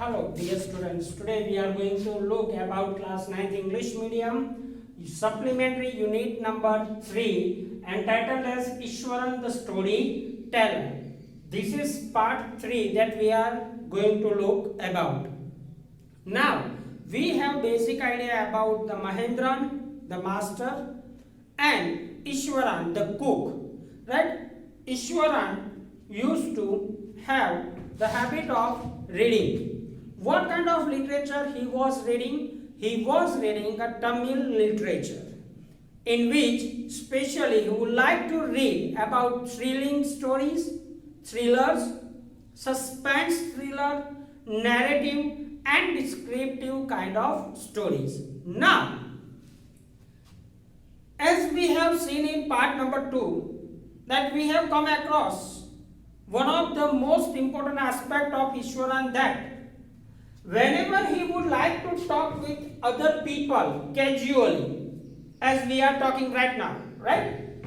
Hello dear students, today we are going to look about class 9th English medium supplementary unit number 3 entitled as Ishwaran the Storyteller. This is part 3 that we are going to look about. Now we have basic idea about the Mahendran, the master, and Ishwaran, the cook. Right? Ishwaran used to have the habit of reading. What kind of literature he was reading? He was reading a Tamil literature, in which especially he would like to read about thrilling stories, thrillers, suspense thriller, narrative and descriptive kind of stories. Now, as we have seen in part number 2, that we have come across one of the most important aspect of Ishwaran, that whenever he would like to talk with other people casually, as we are talking right now, right?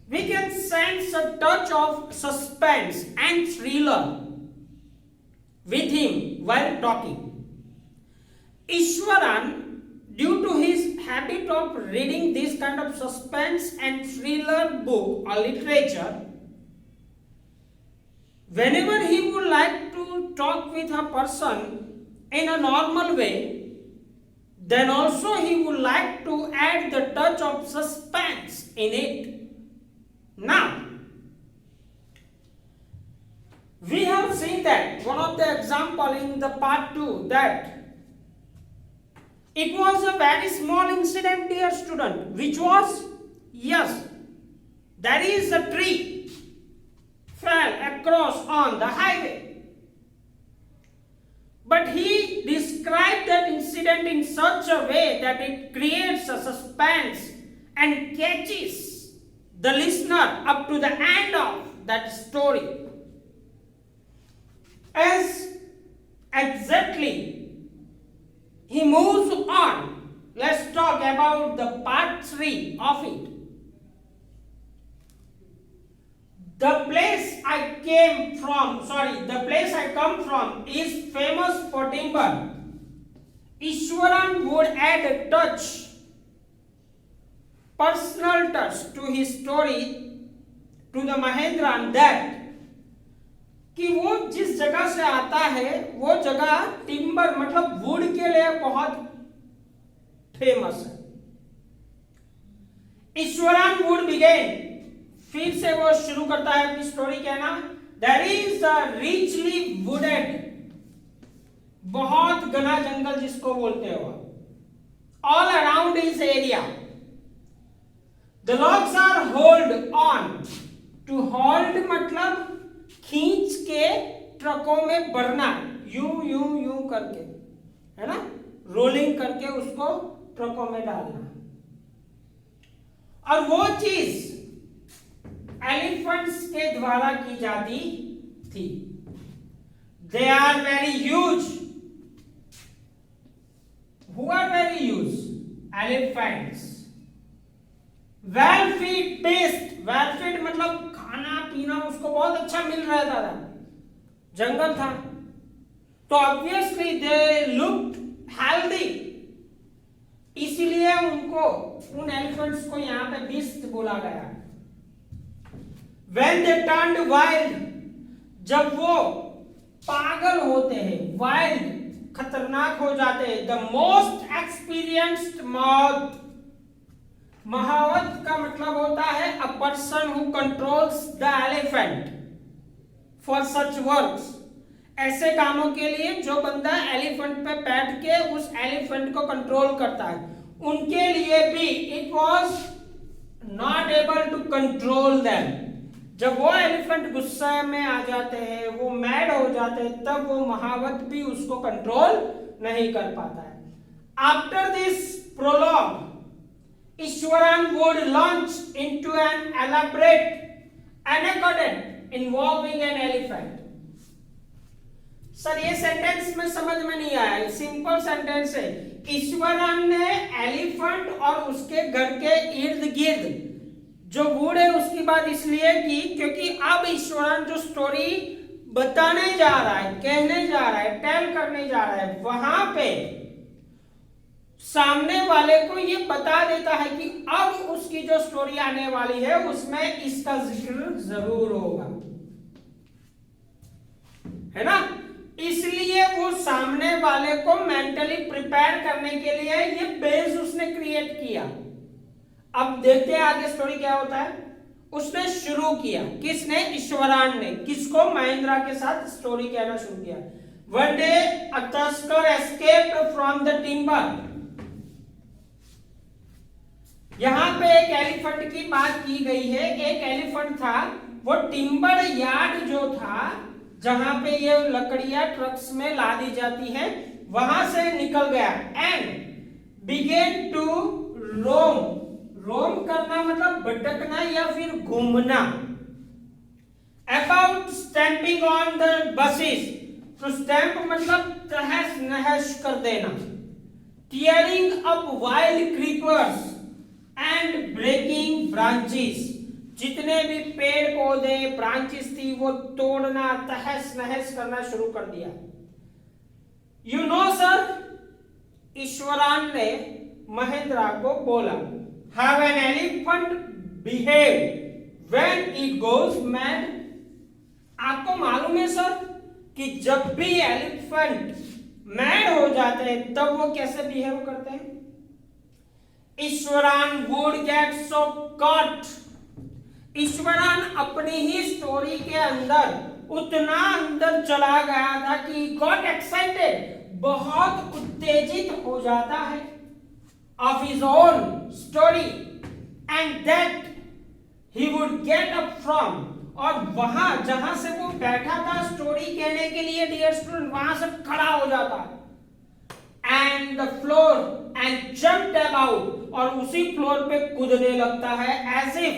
We can sense a touch of suspense and thriller with him while talking. Ishwaran, due to his habit of reading this kind of suspense and thriller book or literature, whenever he would like to talk with a person in a normal way, then also he would like to add the touch of suspense in it. Now, we have seen that one of the example in the part 2, that it was a very small incident, dear student, which was, yes, there is a tree fell across on the highway. But he described that incident in such a way that it creates a suspense and catches the listener up to the end of that story. As exactly he moves on, let's talk about the part 3 of it. The place I come from is famous for timber. Ishwaran would add a touch, personal touch to his story, to the Mahendran, that कि वो जिस जगह से आता है वो जगह timber मतलब वुड के लिए बहुत फेमस है. ईश्वरन वुड बिगेन, फिर से वो शुरू करता है अपनी स्टोरी कहना. There is a richly wooded, बहुत घना जंगल जिसको बोलते हो, all around his area. The logs are hold on. To hold मतलब खींच के ट्रकों में भरना, यूं यूं यूं करके, है ना, रोलिंग करके उसको ट्रकों में डालना. और वो चीज एलिफेंट्स के द्वारा की जाती थी. They are very huge. Who are very huge? Elephants. Well fed based. Well fed मतलब खाना पीना उसको बहुत अच्छा मिल रहा था, जंगल था, तो ऑब्वियसली दे लुक्ड हेल्दी. इसीलिए उनको, उन एलिफेंट्स को यहाँ पे बीस्ट बोला गया. When they turned wild, जब वो पागल होते हैं, wild खतरनाक हो जाते हैं, the most experienced mouth. महावत का मतलब होता है a person who controls the elephant for such works. ऐसे कामों के लिए जो बंदा एलिफेंट पे बैठ के उस एलिफेंट को कंट्रोल करता है, उनके लिए भी it was not able to control them. जब वो एलिफेंट गुस्से में आ जाते हैं, वो मैड हो जाते हैं, तब वो महावत भी उसको कंट्रोल नहीं कर पाता है. After this prologue, Ishwaran would launch into an elaborate anecdote involving an elephant. Sir ये सेंटेंस में समझ में नहीं आया, सिंपल सेंटेंस है. ईश्वरन ने एलिफेंट और उसके घर के इर्द गिर्द जो वुड है उसकी बात इसलिए की क्योंकि अब ईश्वरन जो स्टोरी बताने जा रहा है, कहने जा रहा है, टेल करने जा रहा है, वहां पे सामने वाले को ये बता देता है कि अब उसकी जो स्टोरी आने वाली है उसमें इसका जिक्र जरूर होगा, है ना। इसलिए वो सामने वाले को मेंटली प्रिपेयर करने के लिए ये बेस उसने क्रिएट किया। अब देखते हैं आगे स्टोरी क्या होता है। उसने शुरू किया, किसने? ईश्वरान ने। किसको? महेंद्रा के साथ स्टोरी कहना शुरू किया। वन डे अ तस्कर एस्केप्ड फ्रॉम द टिम्बर। यहां पे एक एलिफेंट की बात की गई है। एक एलिफेंट था, वो टिम्बर यार्ड जो था जहां पे ये लकड़ियां ट्रक्स में लादी जाती हैं, वहां से निकल गया and began to roam. Roam करना मतलब भटकना या फिर घूमना। About stamping on the buses. तो स्टैंप मतलब तहस नहस कर देना। Tearing up wild creepers and breaking branches. जितने भी पेड़ पौधे ब्रांचेस थी वो तोड़ना, तहस नहस करना शुरू कर दिया। यू नो सर, ईश्वरान ने महेंद्रा को बोला, Have an elephant behave when it goes mad? आपको मालूम है सर कि जब भी एलिफेंट मैड हो जाते हैं तब वो कैसे बिहेव करते हैं? ईश्वरान would get so caught. ईश्वरान अपनी ही स्टोरी के अंदर उतना अंदर चला गया था कि got excited, बहुत उत्तेजित हो जाता है of his own story and that he would get up from, और वहां जहां से वो बैठा था स्टोरी कहने के लिए डियर स्टूडेंट, वहां से खड़ा हो जाता and the floor and jumped about, और उसी फ्लोर पे कूदने लगता है as if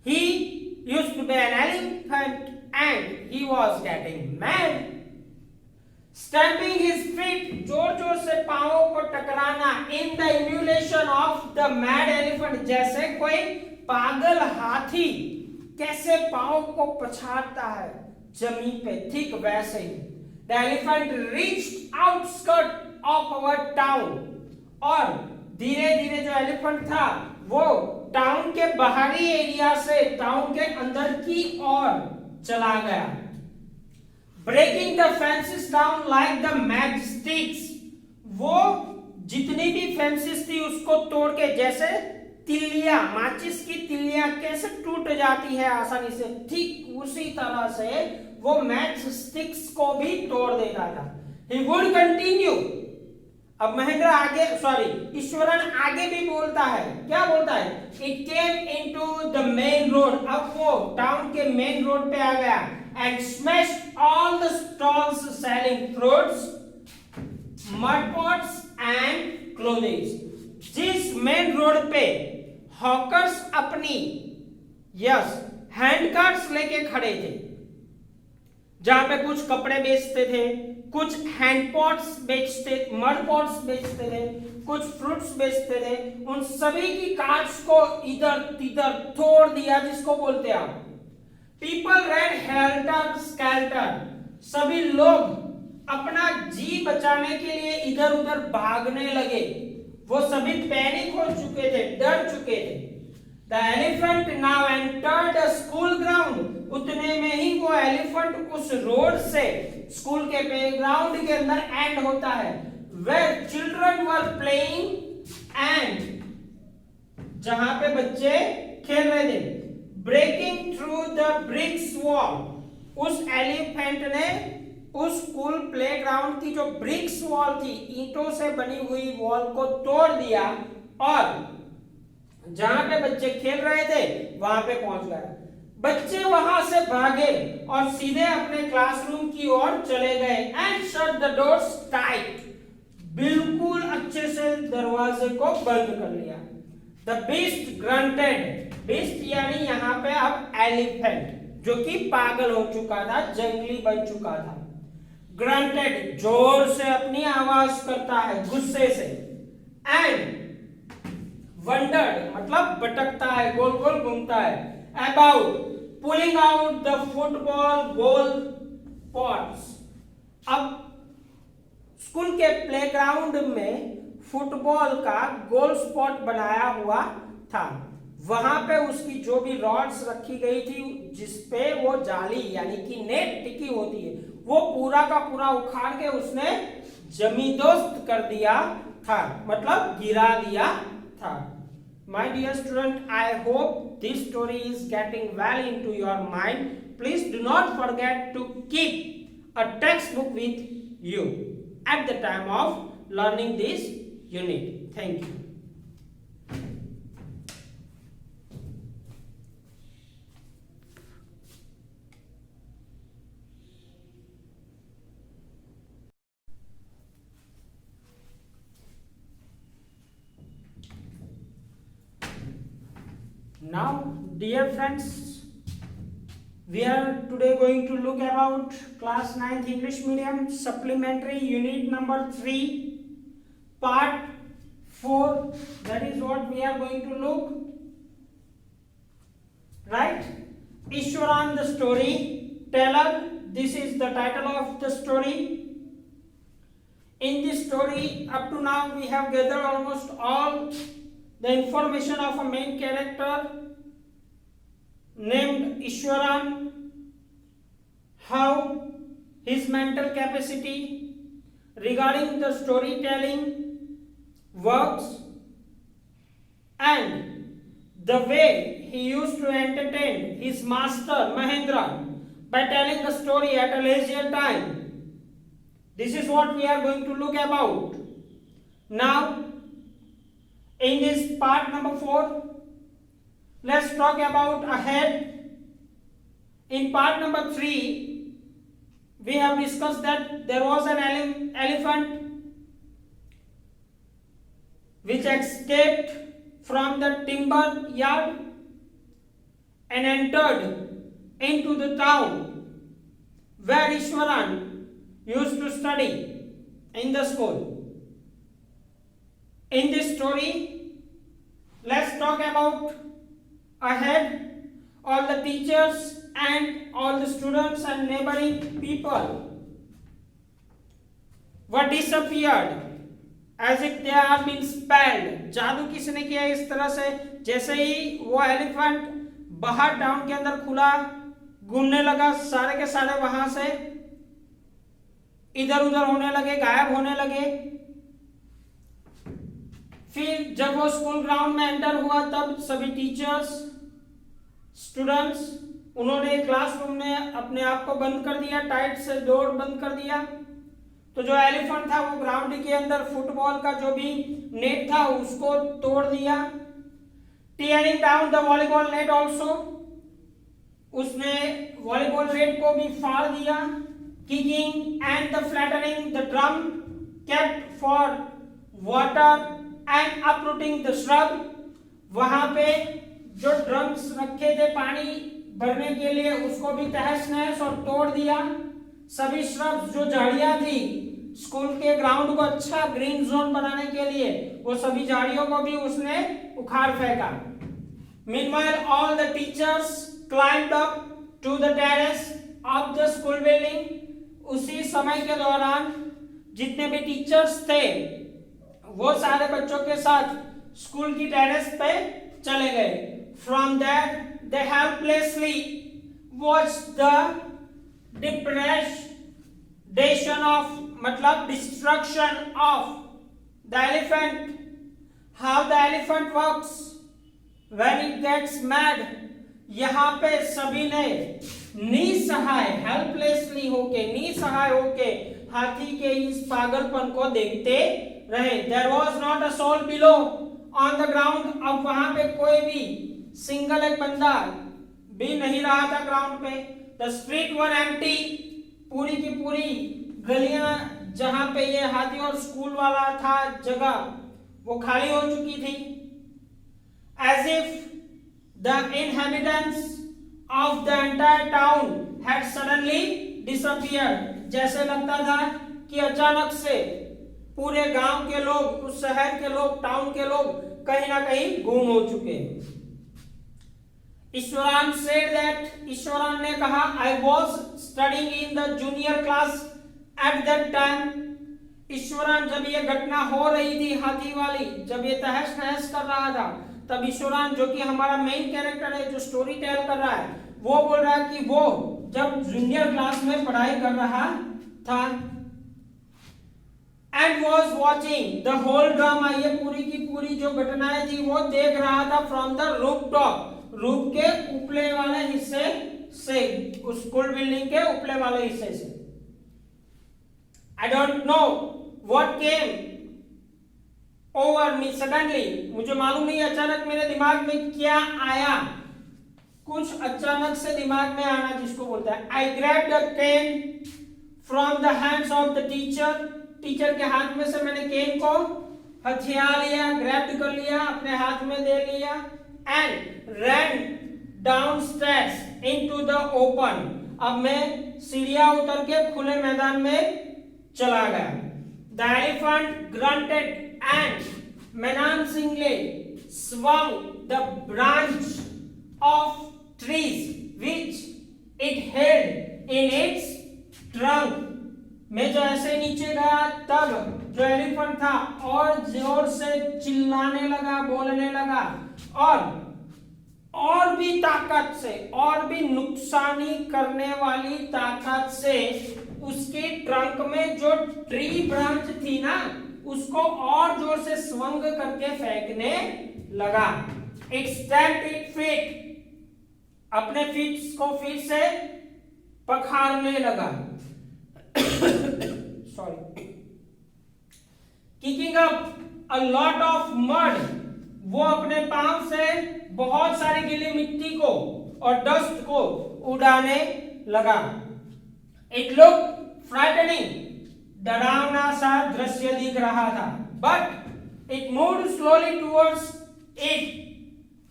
he used to be an elephant and he was getting mad. Stamping his feet, जोर जोर से पांवों को टकराना, in the emulation of the mad elephant, जैसे कोई पागल हाथी कैसे पांवों को पछाड़ता है जमीन पे, ठीक वैसे ही the elephant reached outskirt of our town, और धीरे धीरे जो एलिफेंट था वो टाउन के बाहरी एरिया से टाउन के अंदर की ओर चला गया। Breaking the fences down like the matchsticks, वो जितनी भी फेंसेस थी उसको तोड़ के, जैसे तिल्लियां, माचिस की तिल्लियां कैसे टूट जाती है आसानी से, ठीक उसी तरह से वो मैच स्टिक्स को भी तोड़ देता था। He would continue. अब महेंद्र आगे, सॉरी ईश्वरन आगे भी बोलता है, क्या बोलता है? It came into the main road. अब वो टाउन के मेन रोड पे आ गया and smashed all the stalls selling fruits, mud pots and clothes. जिस मेन रोड पे हॉकर्स अपनी हैंड कार्ट्स लेके खड़े थे, जहां पे कुछ कपड़े बेचते थे, कुछ हैंड पॉट्स बेचते, मड पॉट्स बेचते थे, कुछ फ्रूट्स बेचते थे, उन सभी की कार्ट्स को इधर तिधर तोड़ दिया, जिसको बोलते हैं आप। पीपल रेड हेल्टर स्केल्टर, सभी लोग अपना जी बचाने के लिए इधर उधर भागने लगे, वो सभी पैनिक हो चुके थे, डर चुके थे। The elephant now entered the school ground. उतने में ही वो एलिफेंट उस रोड से स्कूल के प्लेग्राउंड के अंदर एंड होता है, where children were playing and जहां पे बच्चे खेल रहे थे। Breaking through the bricks wall, उस एलिफेंट ने उस स्कूल प्लेग्राउंड की जो ब्रिक्स वॉल थी, ईंटों से बनी हुई वॉल को तोड़ दिया और जहां पे बच्चे खेल रहे थे वहां पे पहुंच गया। बच्चे वहां से भागे और सीधे अपने क्लासरूम की ओर चले गए and shut the doors tight, बिल्कुल अच्छे से दरवाजे को बंद कर लिया। द बीस्ट ग्रंटेड, बीस्ट यानी यहाँ पे अब एलिफेंट, जो कि पागल हो चुका था, जंगली बन चुका था। ग्रंटेड, जोर से अपनी आवाज करता है गुस्से से। एंड वंडर्ड मतलब भटकता है, गोल गोल घूमता है। About pulling out the football goal spots. अब स्कूल के प्लेग्राउंड में फुटबॉल का गोल स्पॉट बनाया हुआ था। वहां पे उसकी जो भी रॉड्स रखी गई थी जिसपे वो जाली यानी कि नेट टिकी होती है, वो पूरा का पूरा उखाड़ के उसने जमींदोस्त कर दिया था, मतलब गिरा दिया था। My dear student, I hope this story is getting well into your mind. Please do not forget to keep a textbook with you at the time of learning this unit. Thank you. Now, dear friends, we are today going to look about class 9th English medium supplementary unit number 3 part 4. That is what we are going to look, right? Ishwaran the storyteller. This is the title of the story. In this story, up to now we have gathered almost all the information of a main character named Ishwaran, how his mental capacity regarding the storytelling works, and the way he used to entertain his master Mahendra by telling the story at a leisure time. This is what we are going to look about. Now, in this part number 4, let's talk about ahead. In part number 3, we have discussed that there was an elephant which escaped from the timber yard and entered into the town where Ishwaran used to study in the school. In this story, let's talk about ahead. All the teachers and all the students and neighboring people were disappeared as if they have been spelled. जादू किसने किया इस तरह से, जैसे ही वो elephant बाहर town के अंदर खुला घूमने लगा, सारे के सारे वहां से इधर उधर होने लगे, गायब होने लगे। फिर जब वो स्कूल ग्राउंड में एंटर हुआ तब सभी टीचर्स, स्टूडेंट्स, उन्होंने क्लासरूम में अपने आप को बंद कर दिया, टाइट से डोर बंद कर दिया। तो जो एलिफेंट था वो ग्राउंड के अंदर फुटबॉल का जो भी नेट था उसको तोड़ दिया। Tearing down the volleyball net also, उसने वॉलीबॉल नेट को भी फाड़ दिया। Kicking and the flattening the drum kept for water and uprooting the shrub, वहां पे जो ड्रम्स रखे थे पानी भरने के लिए उसको भी तहस नहस और तोड़ दिया। सभी श्रब्स जो झाड़ियां थी स्कूल के ग्राउंड को अच्छा ग्रीन जोन बनाने के लिए, वो सभी झाड़ियों को भी उसने उखाड़ फेंका। Meanwhile, all the teachers climbed up to the terrace of the school building. उसी समय के दौरान जितने भी टीचर्स थे वो सारे बच्चों के साथ स्कूल की टेरेस पे चले गए। From there, they helplessly watched the destruction of the elephant. How the elephant works when it gets mad. यहाँ पे सभी ने निसहाय, हेल्पलेसली होके, निसहाय होके हाथी के इस पागलपन को देखते रहे। There was not a soul below on the ground. अब वहां पे कोई भी सिंगल एक बंदा भी नहीं रहा था ग्राउंड पे। The street were empty. पूरी की पूरी गलियां जहां पे ये हाथी और स्कूल वाला था जगह वो खाली हो चुकी थी। As if the inhabitants of the entire town had suddenly disappeared. जैसे लगता था कि अचानक से पूरे गांव के लोग, उस शहर के लोग, टाउन के लोग कहीं ना कहीं गुम हो चुके। ईश्वरान said that, ईश्वरान ने कहा, I was studying in the junior class at that time. ईश्वरान जब ये घटना हो रही थी हाथी वाली, जब ये तहस नहस कर रहा था, तब ईश्वरान जो कि हमारा मेन कैरेक्टर है, जो स्टोरी टेल कर रहा है, वो बोल रहा है कि वो जब जूनियर क्लास में पढ़ाई कर रहा था and was watching the whole drama, ये पूरी की पूरी जो घटनाएं थी वो देख रहा था from the rooftop, रूफ के ऊपले वाले हिस्से से, उस स्कूल बिल्डिंग के ऊपले वाले हिस्से से. I don't know what came over me suddenly, मुझे मालूम नहीं अचानक मेरे दिमाग में क्या आया, कुछ अचानक से दिमाग में आना जिसको बोलता है. I grabbed a cane from the hands of the teacher, teacher के हाथ में से मैंने केन को हथिया लिया, ग्रैब कर लिया, अपने हाथ में दे लिया, and ran downstairs into the open. अब मैं सीढ़ियां उतर के खुले मैदान में चला गया. The elephant grunted and menacingly swung the branch of trees which it held in its trunk. मैं जो ऐसे नीचे गया तब जो एलिफेंट था और जोर से चिल्लाने लगा, बोलने लगा, और भी ताकत से, और भी नुकसानी करने वाली ताकत से उसके ट्रंक में जो ट्री ब्रांच थी ना, उसको और जोर से स्वंग करके फेंकने लगा. It stamped its feet, अपने फीट को फिर से पखारने लगा. Sorry. Kicking up a lot of mud, वो अपने पांव से बहुत सारी गीली मिट्टी को और डस्ट को उड़ाने लगा. It looked frightening, डरावना सा दृश्य दिख रहा था. But it moved slowly towards it.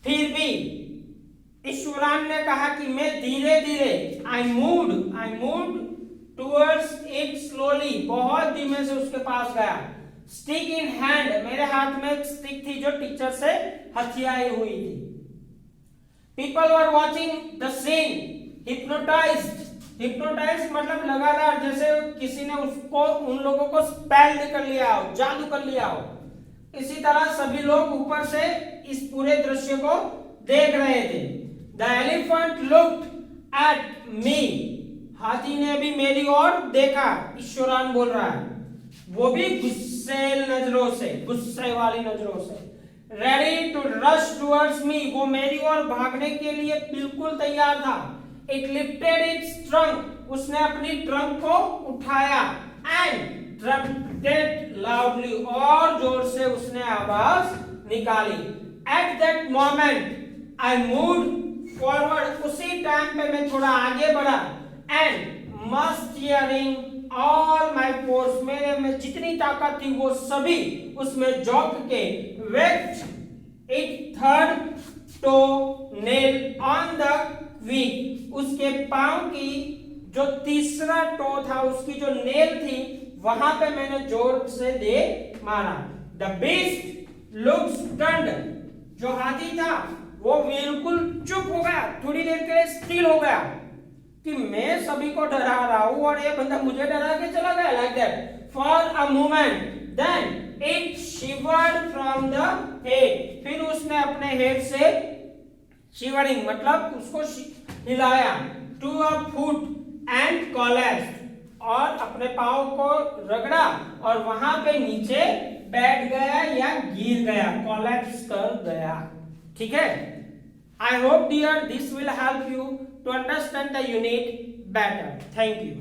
फिर भी ईश्वरान ने कहा कि मैं धीरे धीरे, I moved towards it slowly, बहुत धीमे से उसके पास गया. Stick in hand, मेरे हाथ में एक स्टिक थी जो टीचर से हथियाई हुई थी. People were watching the scene, hypnotized मतलब लगातार, जैसे किसी ने उसको, उन लोगों को स्पेल कर लिया हो, जादू कर लिया हो. इसी तरह सभी लोग ऊपर से इस पूरे दृश्य को देख रहे थे. The elephant looked at me, हाथी ने भी मेरी ओर देखा. ईश्वरान बोल रहा है, वो भी गुस्सैल नजरों से, गुस्से वाली नजरों से. Ready to rush towards me, वो मेरी ओर भागने के लिए बिल्कुल तैयार था. इट लिफ्टेड इट्स ट्रंक, उसने अपनी ट्रंक को उठाया. एंड ट्रम्पेटेड लाउडली, और जोर से उसने आवाज निकाली. At that moment I moved forward, उसी टाइम पे मैं थोड़ा आगे बढ़ा. एंड मस्टियरिंग ऑल माय फोर्स, मेरे में जितनी ताकत थी वो सभी उसमें झोंक के weight it third toe nail on the quick, उसके पांव की जो तीसरा टो था, उसकी जो नेल थी, वहां पे मैंने जोर से दे मारा. द बीस्ट लुक्स स्टन्ड, जो हाथी था वो बिल्कुल चुप हो गया, थोड़ी देर के लिए स्टिल हो गया कि मैं सभी को डरा रहा हूं और ये बंदा मुझे डरा के चला गया. Like that for a moment, then it shivered from the head, फिर उसने अपने हेड से शिवरिंग मतलब उसको हिलाया. To a foot and collapsed, और अपने पांव को रगड़ा और वहां पे नीचे बैठ गया या गिर गया, कोलैप्स कर गया. ठीक है. I hope dear this will help you to understand the unit better. Thank you.